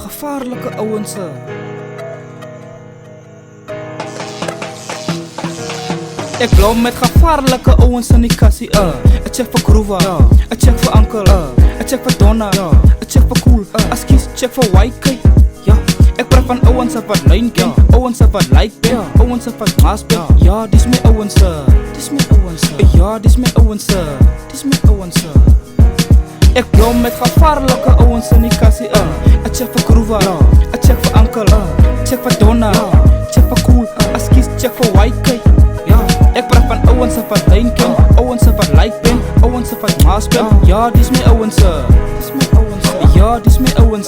Gevaarlijke ouwens. Ik blauw met gevaarlijke ouwens in die kassie. Ik check voor Groova, ik check voor Ankel, ik check voor Donna, ik check voor Cool, Askies, check voor YK. Ik praat van ouwens wat lijn ken, ouwens wat like ben, ouwens wat maas ben. Ja, dis mijn ouwens, dis mijn ouwens. Ja, dis mijn ouwens, dis mijn ouwens. Ik blauw met gevaarlijke ouwens in die kassie. Ik check voor Groova, ik check voor Ankel, check voor Donna, check voor Cool, Askies, check voor YK. Ik praat van ouwens wat lijn ken, ouwens wat like ben, ouwens wat maas ben. Ja, dis mijn ouwens, dis mijn ouwens. Ja, dis mijn ouwens.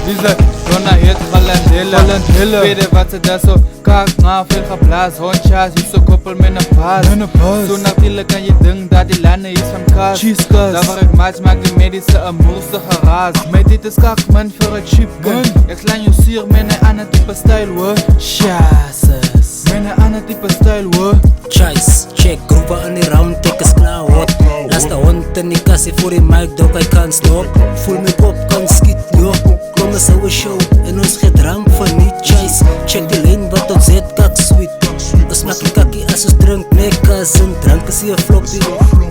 Wie zei, Donna heet Valentilla. Weet je wat ze daar zo kaak na veel geblaas. Hondjas, je zo koppel met een paas. Zo natuurlijk kan je ding dat die landen is van kaas. Daar waar ik match maak die medische een moerse geraas. Met dit is kak man voor een cheap gun. Ik slaan je sier met een ander type style hoor. Chassis met een ander type style hoor. Choice, check, Groova in die round, tik is klaar hoor. Laat de hond in die kassie voor die mic, dok hij kan stop. Voel me pop, kan skiet joh. Kom eens ouwe show, en ons gedrank van niet choice. Check die lane wat ons zet, kak sweet. Ons maak die kakkie als ons drink, nee cousin. Drank is hier floppy.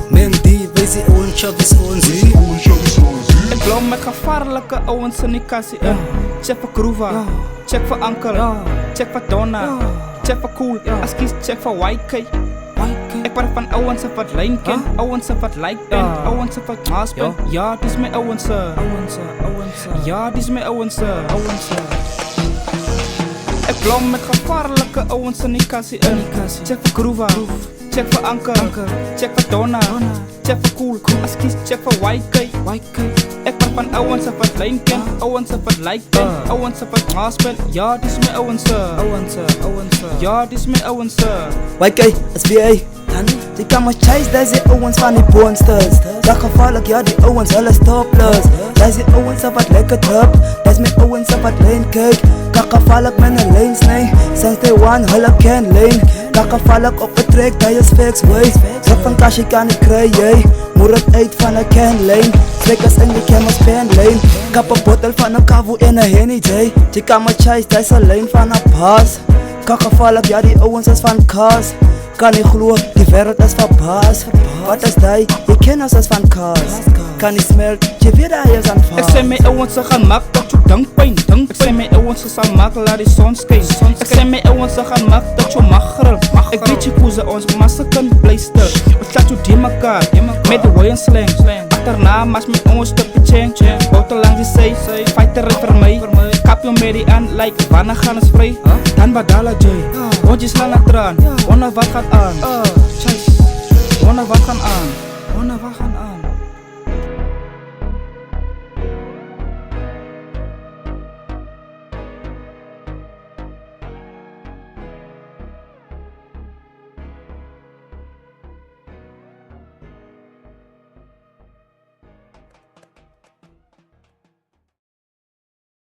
Men die, wees die own chubbies ons hier. Ik blauw met gevaarlijke ouwens in die kassie. Check voor Groova, check voor Ankel, check voor Donna, check voor Cool, Askies, check voor YK. Ik praat van ouwens wat lijn ken, ouwens wat like ben, ouwens wat maas ben. Ja, dis mijn ouwens. Ja, dis mijn ouwens. Ik blauw met gevaarlijke ouwens in die kassie. Check voor Groova, check voor Ankel, check voor Donna, check voor Cool, Askies, check voor YK. Ik praat van ouwens wat lijn ken, ouwens wat like ben, ouwens wat maas ben. Ja, dis mijn ouwens. Ja, dis mijn ouwens. YK, SBA die kan maar chase, deze ouwens van die boonsters. Dat gevaarlijk, ja die ouwens, hulle stopless. Deze ouwens wat lekker druk, deze mijn ouwens wat lijn kijk. Kan gevaarlijk met een lijn snij, sinds day one hulle ken lijn. Kan gevaarlijk op de trek, dat is fix way. Zak van cash je kan niet krijgen, moet het uit van een can lijn. Slikkers in die cameras pen lijn. Kap een bottle van een kavo in een henny J. Die kan maar chase, deze lijn van een pas. Kan gevaarlijk, ja die ouwens is van kaas. Kan niet geloven, die wereld is verbaasd. Wat is dat? Je kent ons als van kaas. Kan niet smelt, je weet dat je is aan vast. Ik zei mijn ouwens ze gaan maken dat je dankpijn. Ik zei mijn ouwens ze gaan maken laat die zon schijnt. Ik zei mijn ouwens ze gaan maken dat je mag grillen. Ik weet je hoe ze ons massa kunnen blijsten. We slaat je die elkaar met de wayan slang. Achterna mas met ons stukje chain. Bouten langs die zee, fighter voor mij. Kap je met die aan, like wanneer gaan is vrij. Dan badala J, want je slaan naar traan. Wonder wat gaat aan, wonder wat gaan aan, wonder wat gaan aan.